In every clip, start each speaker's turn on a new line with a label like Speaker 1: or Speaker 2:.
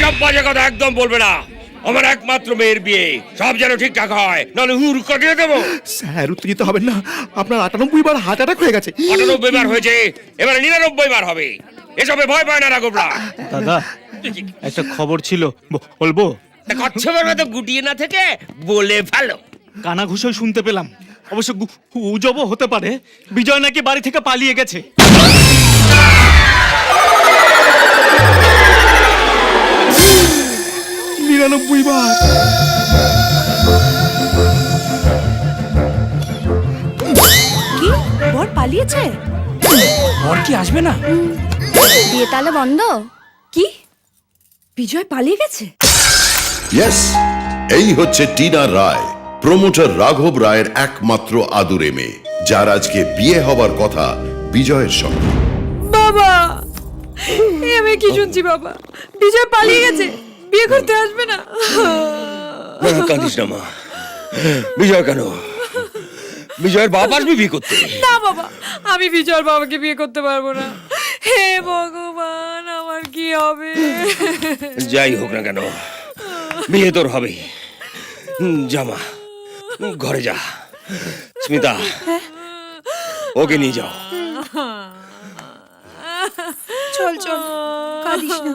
Speaker 1: এসব বাজে কথা একদম বলবে না। আমার একমাত্র মেয়ের বিয়ে, সব যেন ঠিকঠাক হয়, নাহলে হুর কাটিয়ে দেবো।
Speaker 2: স্যার উত্তেজিত হবেন না, আপনার 98 বার হার্ট অ্যাটাক হয়ে গেছে।
Speaker 1: 98 বার হয়েছে, এবারে 99 বার হবে। এসবে ভয় পায় না রাঘবরা।
Speaker 3: দাদা একটা খবর ছিল, বলবো?
Speaker 1: কচ্ছপের মতো গুটিয়ে না থেকে বলে ভালো।
Speaker 3: কানা ঘুষোয় শুনতে পেলাম, অবশ্য গুজবও হতে পারে, বিজয় নাকি বাড়ি থেকে পালিয়ে গেছে।
Speaker 2: 99 বার।
Speaker 4: কি বর পালিয়েছে?
Speaker 5: বর কি আসবে না?
Speaker 4: বিয়ে তাহলে বন্ধ? কি বিজয় পালিয়ে গেছে?
Speaker 6: ইয়েস, এই হচ্ছে টিনা রায়, প্রমোটার রাঘব রায়ের একমাত্র আদুরে মেয়ে, যার আজকে বিয়ে হবার কথা বিজয়ের সঙ্গে।
Speaker 4: বাবা, আমি কি শুনছি? বাবা, বিজয় পালিয়ে গেছে, বিয়ে করতে আসবে না?
Speaker 1: কাঁদিস না মা। বিজয় কেন? বিজয়ের বাবা আসবে বিয়ে করতে।
Speaker 4: না বাবা, আমি বিজয়ের বাবাকে বিয়ে করতে পারবো না। হে ভগবান, আমার কি হবে?
Speaker 1: যাই হোক না কেন, বিয়ে তোর হবে। জামা ঘরে যা। স্মিতা, ওকে নিয়ে যাও।
Speaker 4: চল চল, কাঁদিস না।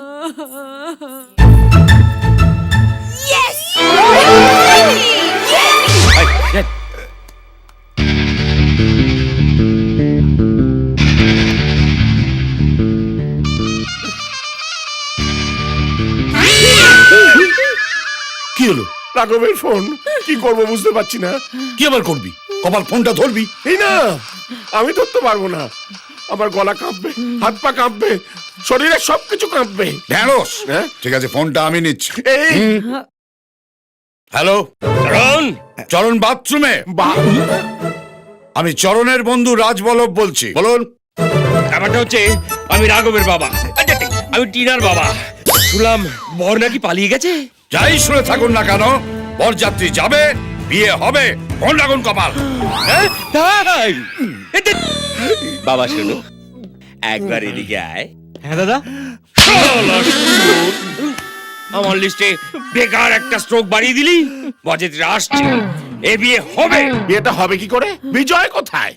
Speaker 2: কি হলো? রাঘবের ফোন। কি করব বুঝতে পারছি না।
Speaker 7: কি আবার করবি? কপাল ফোনটা ধরবি।
Speaker 2: এই না, আমি ধরতে পারবো না। আমার গলা কাঁপবে, হাত পা কাঁপবে, শরীরে সবকিছু কাঁপবে।
Speaker 7: ঢ্যাঁড়স।
Speaker 2: হ্যাঁ?
Speaker 7: ঠিক আছে, ফোনটা আমি নিচ্ছি।
Speaker 2: এই
Speaker 7: হ্যালো,
Speaker 1: কারণ
Speaker 7: চরণ বাথরুমে? আমি চরণের বন্ধু রাজবল্লভ বলছি, বলুন।
Speaker 1: ব্যাপারটা হচ্ছে, আমি রাঘবের বাবা, আমি টিনার বাবা। শুনলাম বর নাকি পালিয়ে গেছে।
Speaker 7: যাই শুনে থাকুন না কেন, বরযাত্রী যাবে, বিয়ে হবে। ফোন রাখুন কপাল।
Speaker 1: হ্যাঁ? তাই? বাবা শোনো, একবার এদিকে আয়।
Speaker 3: হ্যাঁ দাদা।
Speaker 1: শালা শুয়োর। আমার লিস্টে বেকার একটা স্ট্রোক বাড়িয়ে দিলি। বরযাত্রীরা আসছে, এ বিয়ে হবে।
Speaker 2: বিয়েটা হবে কি করে? বিজয় কোথায়?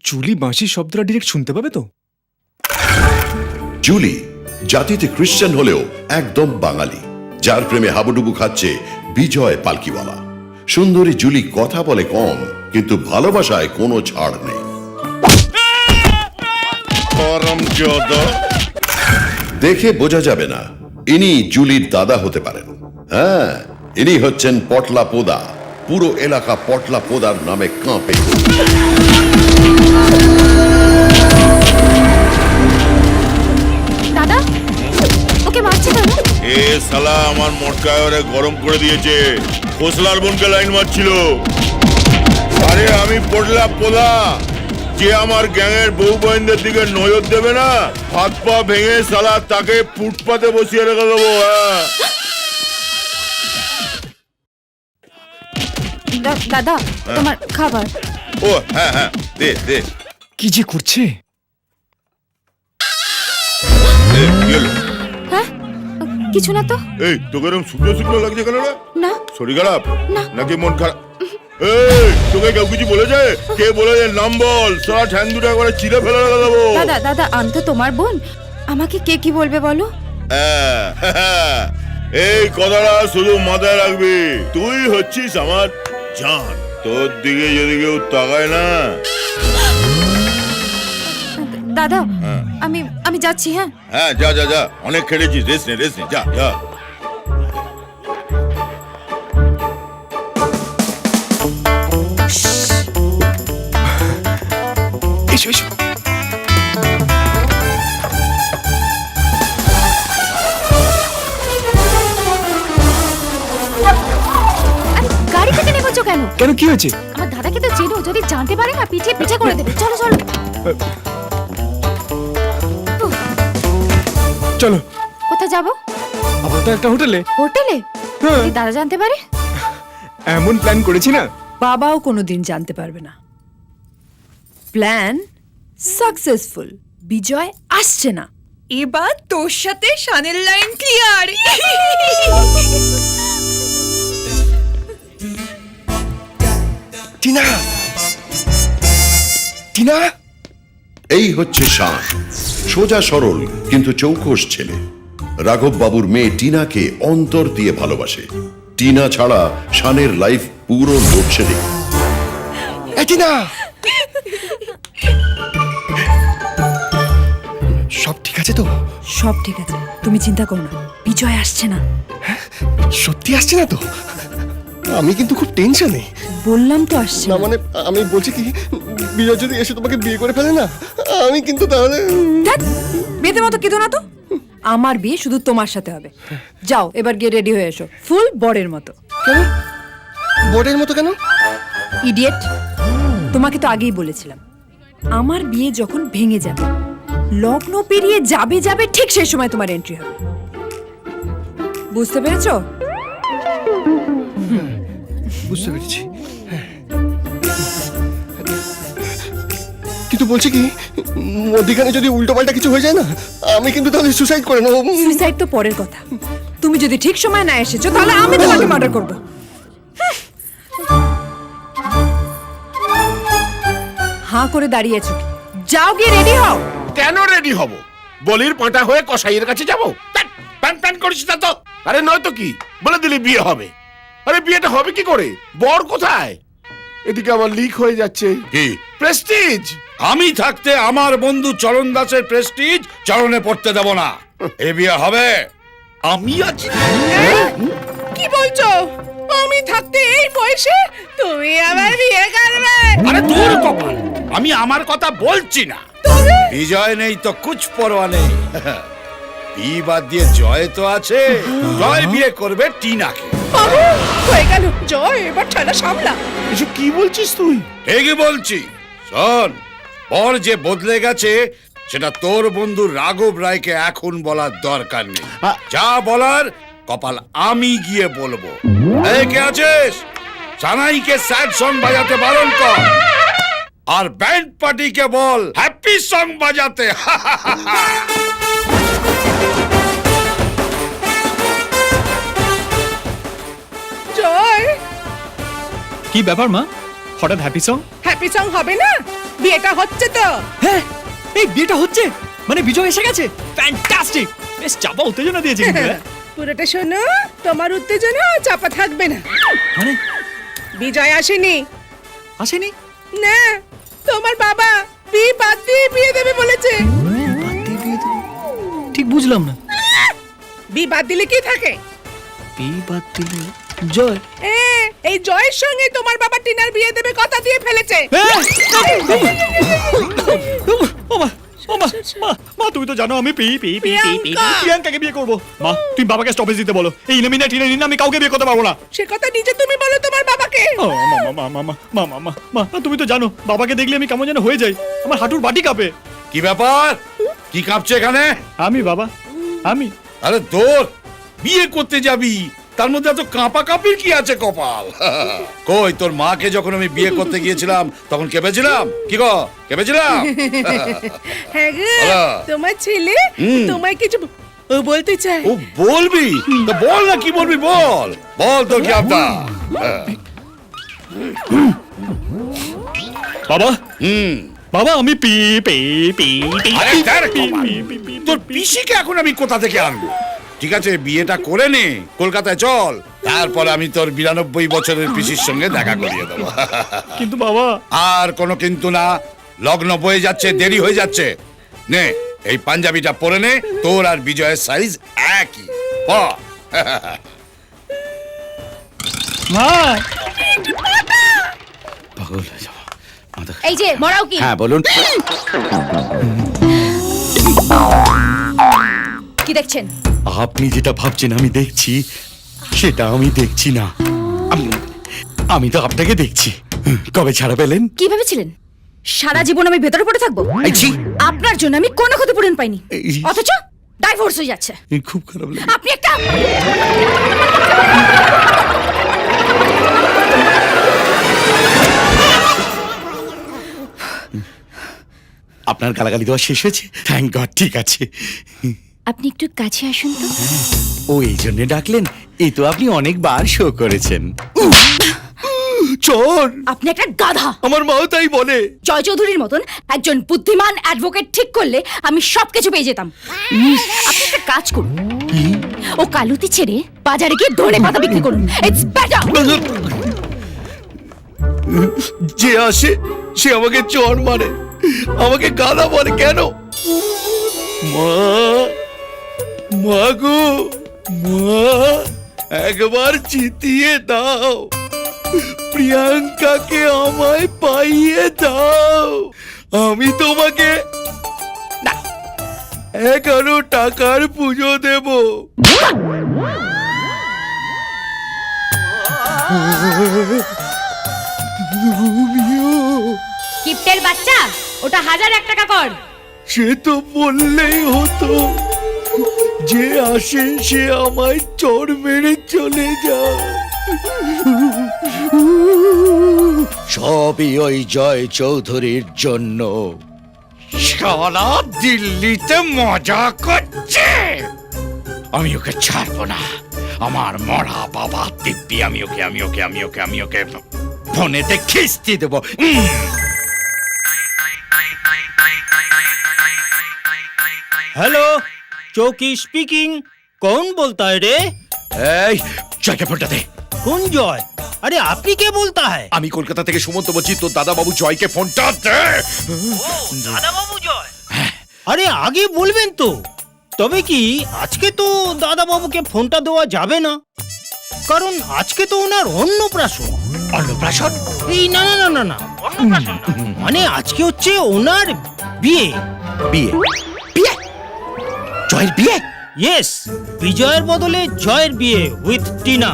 Speaker 5: জুলি বাঁশির শব্দটা ডিরেক্ট শুনতে পাবে তো?
Speaker 6: জুলি জাতিতে খ্রিস্টান হলেও একদম বাঙালি, যার প্রেমে হাবুডুবু খাচ্ছে বিজয় পালকিওয়ালা। সুন্দরী জুলি কথা বলে কম, কিন্তু ভালোবাসায় কোনো ছাড় নেই। দেখে বোঝা যাবে না ইনি জুলির দাদা হতে পারেন। হ্যাঁ, ইনি হচ্ছেন পটলা পোদা। পুরো এলাকা পটলা পোদার নামে কাঁপে।
Speaker 4: দাদা, ওকে মারছে কেন?
Speaker 8: এ শালা আমার মটকায় ওরে গরম করে দিয়েছে। খোসলার বোনকে লাইন মারছিল। আরে আমি পড়লা পোলা, যে আমার গ্যাংয়ের বউ বইনদের দিকে নজর দেবে না, হাত পা ভেঙে শালা তাকে ফুটপাতে বসিয়ে রেখে দেবো।
Speaker 4: দাদা, তোমার খাবার।
Speaker 8: ও হ্যাঁ হ্যাঁ, দে দে।
Speaker 5: কি যে করছে!
Speaker 8: এ, কি হলো?
Speaker 4: হ্যাঁ, কিছু না তো।
Speaker 8: এই তোকে এরকম শুকনো শুকনো লাগছে কেন রে?
Speaker 4: না
Speaker 8: শরীর খারাপ
Speaker 4: না।
Speaker 8: নাকি মন খারাপ? এই তোকে কেউ কিছু বলেছে? কে বলেছে? নাম বল, সারা ঠ্যাং দুটো একবারে চিড়ে ফেলে রেখে দেবো।
Speaker 4: দাদা দাদা, আমি তো তোমার বোন, আমাকে কে কি বলবে বলো?
Speaker 8: এই কথাটা শুধু মাথায় রাখবি, তুই হচ্ছিস আমার জান। তোর দিকে যদি কেউ তাকায় না।
Speaker 4: দাদা, আমি যাচ্ছি। হ্যাঁ
Speaker 8: হ্যাঁ, যা যা যা, অনেক খেলেছিস, রেস নে রেস নে, যা যা।
Speaker 5: এসো এসো।
Speaker 4: গাড়ি থেকে নেমেছো কেন?
Speaker 5: কেন, কি হয়েছে?
Speaker 4: আমার দাদাকে তো চেনো, যদি জানতে পারে না পিঠে পিঠে করে দেবে। চলো চলো
Speaker 5: চলো।
Speaker 4: কোথায় যাবো?
Speaker 5: আবার তো একটা হোটেলে।
Speaker 4: হোটেলে?
Speaker 5: হ্যাঁ।
Speaker 4: যদি দাদা জানতে পারে?
Speaker 5: এমন প্ল্যান করেছি না,
Speaker 9: বাবাও কোনোদিন জানতে পারবে না।
Speaker 4: প্ল্যান সাকসেসফুল, বিজয় আসছে না। এবার তোর সাথে শানের লাইন ক্লিয়ার।
Speaker 2: টিনা, টিনা,
Speaker 6: এই হচ্ছে শান, সোজা সরল কিন্তু চৌকস ছেলে। রাঘব বাবুর মেয়ে টিনাকে অন্তর দিয়ে ভালোবাসে। টিনা ছাড়া শানের লাইফ পুরো লোডশেডিং।
Speaker 2: এই টিনা, সব ঠিক আছে তো?
Speaker 4: সব ঠিক আছে, তুমি চিন্তা করো না, বিজয় আসছে না।
Speaker 2: সত্যি আসছে না তো? আমি কিন্তু খুব টেনশনে।
Speaker 4: বললাম তো আসছে
Speaker 2: না
Speaker 4: না।
Speaker 2: মানে আমি বলছি কি, বিজয় যদি এসে তোমাকে বিয়ে করে ফেলে না, আমি কিন্তু তাহলে
Speaker 4: ধ্যাৎ, বিয়েতে মতো কেঁদো না তো। আমার বিয়ে শুধু তোমার সাথে হবে। যাও এবার গিয়ে রেডি হয়ে এসো, ফুল বরের মতো।
Speaker 2: কেন বোর্ডের মতো কেন?
Speaker 4: ইডিয়েট, তোমাকে তো আগেই বলেছিলাম আমার বিয়ে যখন ভেঙে যাবে, লগ্ন পেরিয়ে যাবে যাবে ঠিক সেই সময় তোমার এন্ট্রি হবে। বুঝতে পেরেছো?
Speaker 2: বুঝতে পেরেছি। কিন্তু বলছি কি, মধ্যিখানে যদি উল্টো পাল্টা কিছু হয়ে যায় না, আমি কিন্তু তাহলে সুসাইড করে নেবো।
Speaker 4: সুইসাইড তো পরের কথা, তুমি যদি ঠিক সময় না এসেছো তাহলে আমি তোমাকে মার্ডার করব। হাঁ করে দাঁড়িয়েছো কি? যাও গিয়ে রেডি হও।
Speaker 2: কেন রেডি হব? বলির পাঁটা হয়ে কসাইয়ের কাছে যাবো? প্যান প্যান করিস না তো। আরে নয় তো কি, বলে দিলি বিয়ে হবে। আরে বিয়েটা হবে কি করে? বর কোথায়? এদিকে আমার লিক হয়ে যাচ্ছে।
Speaker 7: কি
Speaker 2: প্রেস্টিজ।
Speaker 7: আমি থাকতে আমার বন্ধু চরণ দাসের প্রেস্টিজ চরণে পড়তে দেব না। এ বিয়ে হবে। আমি আছি।
Speaker 9: কি বলছো? আমি থাকতে এই বয়সে তুমি আবার বিয়ে করবে?
Speaker 7: আরে দূর কপাল, আমি আমার কথা বলছি না। বিজয় নেই তো কুছ পরোয়া নেই। বিয়ে বাদ দিয়ে জয় তো আছে। জয় বিয়ে করবে টিনাকে।
Speaker 9: বাবু হয়ে গেল, জয় এবার ঠান্ডা সামলা।
Speaker 2: এসব কি বলছিস তুই?
Speaker 7: ঠিকই বলছি। শোন, পর যে বদলে গেছে সেটা তোর বন্ধু রাঘব রায়কে এখন বলার দরকার নেই। যা বলার কপাল আমি গিয়ে বলবো। এই কে আছিস? সানাইকে স্যাড সং বাজাতে বারণ কর, আর ব্যান্ড পার্টিকে বল হ্যাপি সং বাজাতে।
Speaker 9: জয়,
Speaker 3: কি ব্যাপার মা, হঠাৎ হ্যাপি সং?
Speaker 9: হ্যাপি সং হবে না? বিয়েটা হচ্ছে তো।
Speaker 3: হ্যাঁ, এই বিয়েটা হচ্ছে মানে বিজয় এসে গেছে। ফ্যান্টাস্টিক, বেশ চাপা উত্তেজনা দিয়েছে কিন্তু, হ্যাঁ?
Speaker 9: পুরোটা শোনো, তোমার উত্তেজনা চাপা থাকবে না।
Speaker 3: মানে
Speaker 9: বিজয় আসেনি।
Speaker 3: আসেনি?
Speaker 9: না, তোমার বাবা বিয়ে বাদ দিয়ে বিয়ে দেবে বলেছে।
Speaker 3: ঠিক বুঝলাম না।
Speaker 9: বিয়ে বাদ দিলে কি থাকে?
Speaker 3: বিয়ে বাদ দিলে জয়।
Speaker 9: এই জয়ের সঙ্গে তোমার বাবা টিনার বিয়ে দেবে কথা দিয়ে ফেলেছে।
Speaker 3: মা তুমি তো জানো আমি
Speaker 9: প্রিয়াঙ্কা।
Speaker 3: প্রিয়াঙ্কাকে বিয়ে করবো। মা তুমি বাবাকে স্টপেজ দিতে বলো, এই ইনামিনা টিনা নিনা আমি কাউকে বিয়ে করতে পারবো না।
Speaker 9: সে কথা নিজে তুমি বলো তোমার বাবাকে।
Speaker 3: ও মা তুমি তো জানো বাবাকে দেখলে আমি কেমন যেন হয়ে যাই, আমার হাঁটুর বাটি কাঁপে।
Speaker 7: কি ব্যাপার? কি কাঁপছে এখানে?
Speaker 3: আমি বাবা, আমি
Speaker 7: আরে তোর বিয়ে করতে যাবি, তার মধ্যে এত কাঁপা কাঁপির কি আছে কপাল? কই তোর মাকে যখন আমি বিয়ে করতে গিয়েছিলাম তখন কেঁপেছিলাম? কি গো কেঁপেছিলাম?
Speaker 9: হ্যাঁ গো,
Speaker 7: বলো।
Speaker 9: তোমার ছেলে তোমায় কিছু ও বলতে চায়।
Speaker 7: ও বলবি তো বল না, কি বলবি বল, বল তোর কি আবদা।
Speaker 3: বাবা
Speaker 7: হুম,
Speaker 3: বাবা আমি পি পি পি পি
Speaker 7: আরে দেখ কপাল, তোর পিসিকে এখন আমি কোথা থেকে আনবো? ঠিক আছে বিয়েটা করে নে, কলকাতায় চল, তারপরে আমি তোর 92 বছরের পিসির সঙ্গে দেখা করিয়ে দেবো।
Speaker 3: কিন্তু বাবা
Speaker 7: আর কোনো কিন্তু না, লগ্ন বয়ে যাচ্ছে, দেরি হয়ে যাচ্ছে। নে এই পাঞ্জাবিটা পরে নে, তোর আর বিজয়ের সাইজ একই। পর।
Speaker 3: মা
Speaker 10: এই যে মরাও কি?
Speaker 5: হ্যাঁ বলুন।
Speaker 10: কি দেখছেন?
Speaker 5: আপনি যেটা ভাবছেন আমি দেখছি, সেটা আমি দেখছি না। আমি তো আপনাকে দেখছি। কবে ছাড়া পেলেন?
Speaker 10: কি ভেবেছিলেন সারা জীবন আমি ভেতরে পড়ে থাকবো?
Speaker 5: এই ছি!
Speaker 10: আপনার জন্য আমি কোনো ক্ষতিপূরণ পাইনি,
Speaker 5: এই-
Speaker 10: অথচ ডাইভোর্স হয়ে যাচ্ছে।
Speaker 5: খুব খারাপ লাগে।
Speaker 10: আপনি একটা
Speaker 5: আপনার গালাগালি দেওয়া শেষ হয়েছে? থ্যাংক গড, ঠিক আছে।
Speaker 10: আপনি একটু কাছে আসুন তো।
Speaker 5: ও এই জন্য ডাকলেন? এই তো আপনি অনেকবার শো করেছেন। চোর!
Speaker 10: আপনি একটা গাধা।
Speaker 5: আমার মাও তাই বলে।
Speaker 10: জয় চৌধুরীর মতন একজন বুদ্ধিমান অ্যাডভোকেট ঠিক করলে আমি সবকিছু পেয়ে যেতাম। আপনি একটা কাজ করুন, ও কালুতি ছেড়ে বাজারে গিয়ে ধনে পাতা বিক্রি করুন। It's better.
Speaker 5: যে আসে সে আমাকে চোর মারে, আমাকে গাধা বলে কেন? মা, মা গো, মা, একবার জিতিয়ে দাও, প্রিয়াঙ্কাকে আমায় পাইয়ে দাও। আমি তোমাকে 11 টাকার পুজো দেব।
Speaker 10: কিপ্টের বাচ্চা, ওটা 1001 টাকা কর।
Speaker 5: সে তো বললেই হতো, যে আসে সে আমায় চড় মেরে চলে যায়। সবই ওই জয় চৌধুরীর জন্য। সারা দিল্লিতে মজা করছে, আমি ওকে ছাড়বো না। আমার মরা বাবা দিব্যি আমি ওকে ফোনেতে খিস্তি দেবো।
Speaker 3: हेलो, चौकी स्पीकिंग। कौन बोलता है रे?
Speaker 5: এই জয়কে ফোনটা দে।
Speaker 3: कौन जॉय? अरे आपनी क्या बोलता है?
Speaker 5: আমি কলকাতা থেকে সুমন্ত বলছি, তোর দাদা বাবু জয়কে ফোনটা দে।
Speaker 3: দাদা বাবু জয়। আরে আগে বলবেন তো, তবে কি আজকে তো দাদা বাবুকে ফোনটা দেওয়া যাবে না, কারণ আজকে তো ওনার অন্নপ্রাশন।
Speaker 5: অন্নপ্রাশন?
Speaker 3: এই না না না না না, অন্নপ্রাশন না। মানে আজকে হচ্ছে ওনার বিয়ে।
Speaker 5: বিয়ে? বিয়ে? জয়ের বিয়ে?
Speaker 3: ইয়েস, বিজয়ের বদলে জয়ের বিয়ে with Tina.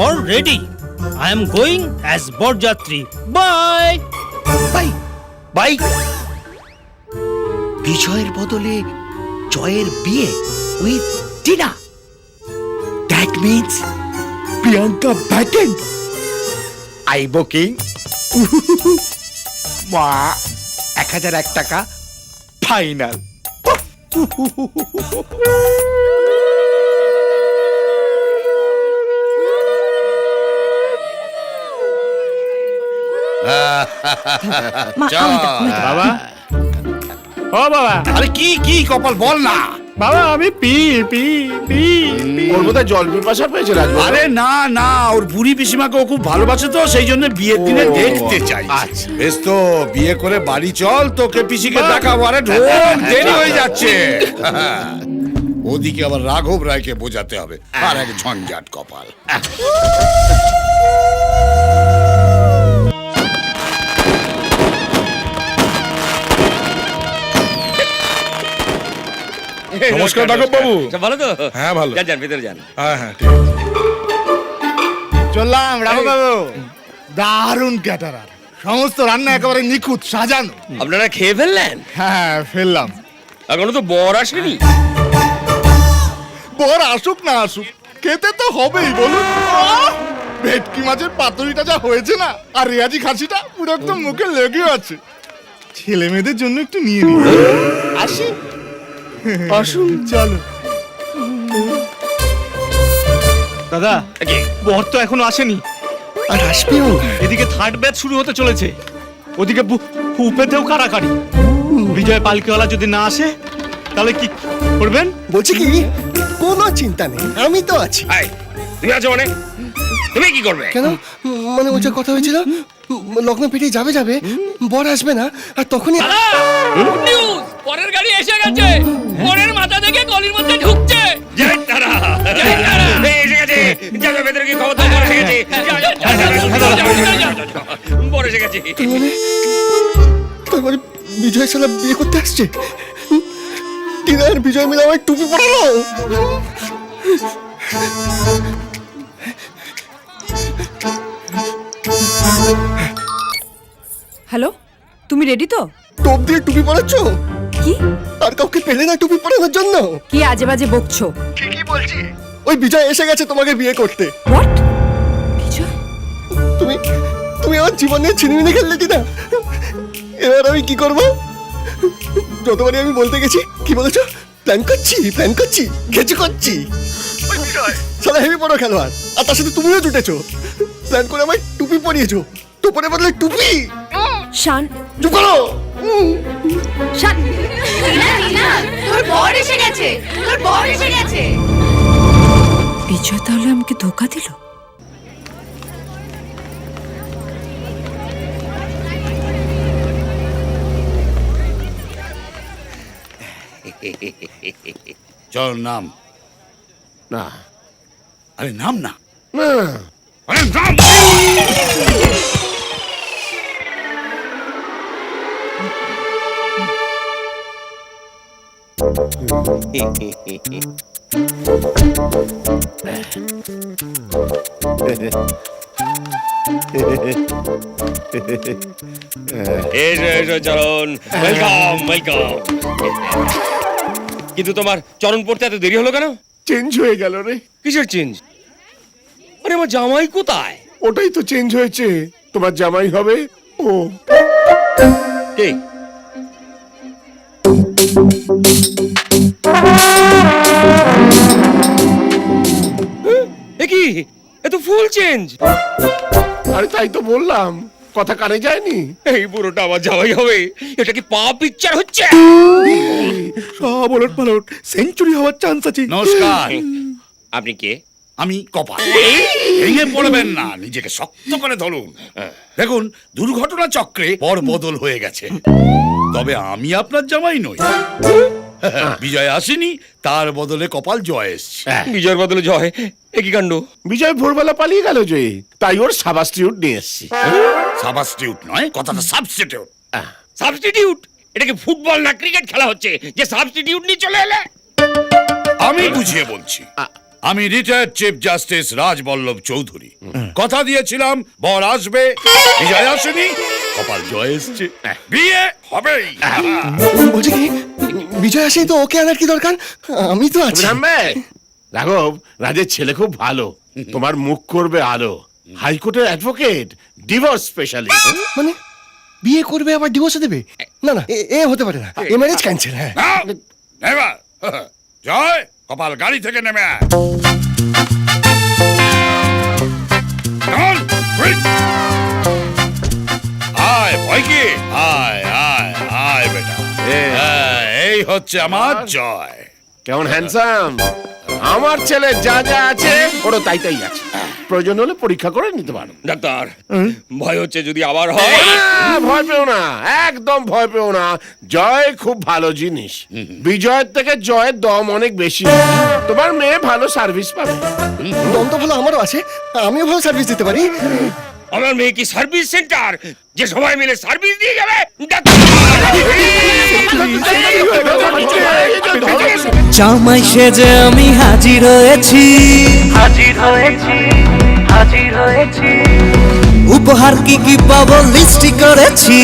Speaker 3: All ready. I am going as বরযাত্রী। Bye
Speaker 5: bye bye. বিজয়ের বদলে জয়ের বিয়ে with Tina. That means Priyanka ব্যাটেন। I booking. মা, 1001 টাকা ফাইনাল।
Speaker 3: বাবা, ও বাবা।
Speaker 7: আরে কি কি কপাল বল না।
Speaker 3: বাবা আমি পি পি পি পি।
Speaker 2: ওর বোধহয় জল পিপাসা পেয়েছে রাজু।
Speaker 7: আরে না না, ওর বুড়ি পিসিমাকে ও খুব ভালোবাসে তো, সেই জন্য বিয়ের দিনে দেখতে চাই। বেশ তো, বিয়ে করে বাড়ি চল, তোকে পিসিকে দেখাবো। আরে ঢোক, দেরি হয়ে যাচ্ছে। ওদিকে আবার রাঘব রায়কে বোঝাতে হবে, আর এক ঝঞ্ঝাট কপাল।
Speaker 2: নমস্কার রাঘব বাবু।
Speaker 1: ভালো তো?
Speaker 2: হ্যাঁ ভালো।
Speaker 1: যান ভিতরে যান।
Speaker 2: হ্যাঁ হ্যাঁ ঠিক আছে।
Speaker 11: চললাম রাঘব বাবু। দারুণ ক্যাটারার, সমস্ত রান্না একেবারে নিখুঁত সাজানো।
Speaker 1: আপনারা খেয়ে ফেললেন?
Speaker 11: হ্যাঁ ফেললাম।
Speaker 1: এখনো তো বর আসেনি।
Speaker 11: বর আসুক না আসুক, খেতে তো হবেই বলুন। ভেটকি মাছের পাতুরিটা যা হয়েছে না, আর রেয়াজি খাসিটা পুরো একদম মুখে লেগে আছে। ছেলে মেয়েদের জন্য একটু নিয়ে নিই। আসি। আসুন চলো।
Speaker 3: দাদা, বর তো এখনো আসেনি।
Speaker 5: আর আসবেও।
Speaker 3: এদিকে থার্ড ব্যাচ শুরু হতে চলেছে, ওদিকে উপেতেও কারাকারি। বিজয় পালকিওয়ালা যদি না আসে তাহলে কি করবেন?
Speaker 11: বলছি কি, কোনো চিন্তা নেই, আমি তো আছি।
Speaker 1: আয়, তুমি আছো মানে? তুমি কি করবে?
Speaker 11: কেন? মানে ওই যে কথা হয়েছিল, লগ্ন পেটে যাবে বর আসবে না, আর তখনই
Speaker 1: নিউজ, পরের গাড়ি এসে গেছে। পরের মাথা দেখে গলির মধ্যে ঢুকছে। জয় তারা, জয় তারা। এসে গেছে। যাও ভেতরে কি খবর? বর এসে গেছে। বর এসে গেছে।
Speaker 11: তারপরে বিজয় সালা বিয়ে করতে আসছে। টিনা আর বিজয় মিলে আমায় টুপি পরালো।
Speaker 4: হ্যালো, তুমি রেডি তো?
Speaker 11: টোপ দিয়ে টুপি পরাচ্ছ?
Speaker 4: কি
Speaker 11: আর কাউকে পেলে না টুপি পরানোর জন্য?
Speaker 4: কি আজে বাজে বকছো?
Speaker 11: ঠিকই বলছি, ওই বিজয় এসে গেছে তোমাকে বিয়ে করতে।
Speaker 4: হোয়াট? বিজয়?
Speaker 11: তুমি তুমি আমার জীবনে ছিনিমিনি খেললে কিনা? এবার আমি কি করবো? যতবারই আমি বলতে গেছি কি বলেছো প্ল্যান করছি কিছু করছি সালা হেভি বড় খেলোয়াড় আর তার সাথে তুমিও জুটেছো প্ল্যান করে আমায় টুপি পরিয়েছো তোপরে বদলে টুপি
Speaker 4: শান
Speaker 11: চুপ করো
Speaker 10: শান তোর বর এসে গেছে
Speaker 4: বিজয় তাহলে আমাকে ধোকা দিল।
Speaker 7: চল নাম।
Speaker 2: না
Speaker 7: আরে নাম না।
Speaker 2: না
Speaker 7: আরে নাম।
Speaker 1: এসো এসো চরণ, ওয়েলকাম ওয়েলকাম। কিন্তু তোমার চরণ পড়তে এত দেরি হলো কেন?
Speaker 2: চেঞ্জ হয়ে গেল রে।
Speaker 1: কিসের চেঞ্জ? আরে আমার জামাই কোথায়?
Speaker 2: ওটাই তো চেঞ্জ হয়েছে, তোমার জামাই হবে ও।
Speaker 1: কে? এ কি? এ তো ফুল চেঞ্জ।
Speaker 2: আরে তাই তো বললাম, কথা কানে যায়নি।
Speaker 1: এই বুড়োটা আমার জামাই হবে? এটা কি পা পিকচার হচ্ছে?
Speaker 11: সব ওলট পালট, সেঞ্চুরি হওয়ার চান্স আছে।
Speaker 7: নমস্কার,
Speaker 1: আপনি কে?
Speaker 7: আমি কপাল। ভেঙে পড়বেন না, নিজেকে শক্ত করে ধরুন। দেখুন, দুর্ঘটনা চক্রে পর বদল হয়ে গেছে, তবে আমি আপনার জামাই নই। বিজয় আসেনি, তার বদলে কপাল জয় এসছে।
Speaker 1: বিজয়ের বদলে জয়? এ কি কাণ্ড?
Speaker 2: বিজয় ভোরবেলা পালিয়ে গেল যে, তাই ওর সাবাস্টিউট নিয়ে এসছি।
Speaker 7: সাবস্টিটিউট নয়, কথাটা সাবস্টিটিউট।
Speaker 1: সাবস্টিটিউট? এটা কি ফুটবল না ক্রিকেট খেলা হচ্ছে যে সাবস্টিটিউট নিয়ে চলে এলে?
Speaker 7: আমি বুঝিয়ে বলছি। আমি retired chief justice Rajballabh Chowdhury. কথা দিয়েছিলাম বর আসবে, বিজয় আসেনি, কপাল জয় এসছে, বিয়ে হবেই।
Speaker 11: বলছি কি বিজয় আসেনি তো ওকে আনার কি দরকার? আমি তো আছি।
Speaker 2: রাঘব, রাজের ছেলে খুব ভালো, তোমার মুখ করবে আলো। হাইকোর্টের অ্যাডভোকেট, ডিভোর্স স্পেশালিস্ট।
Speaker 11: মানে বিয়ে করবে আবার ডিভোর্স দেবে? না না, এ হতে পারে না, এ ম্যারেজ ক্যান্সেল। হ্যাঁ
Speaker 7: নেভার। জয়, কপাল গাড়ি থেকে নেমে আয়। চল, quick! আয় ভয় কি? আয় আয় আয় বেটা। এই হচ্ছে আমার জয়।
Speaker 2: কেমন হ্যান্ডসাম! আমার ছেলে যা যা আছে ওরও তাই তাই আছে, প্রয়োজন হলে পরীক্ষা করে নিতে পারো।
Speaker 1: ডাক্তার, ভয় হচ্ছে যদি আবার হয়।
Speaker 2: ভয় পেও না, একদম ভয় পেও না। জয় খুব ভালো জিনিস, বিজয়ের থেকে জয়ের দম অনেক বেশি। তোমার মেয়ে ভালো সার্ভিস পাবে।
Speaker 11: দম তো ভালো আমারও আছে, আমিও ভালো সার্ভিস দিতে পারি।
Speaker 1: আমার মেয়ে কি সার্ভিস সেন্টার যে সবাই মিলে সার্ভিস দিয়ে যাবে?
Speaker 12: জামাই সেজে আমি হাজির হয়েছি, উপহার কি কি পাবো লিস্টি করেছি।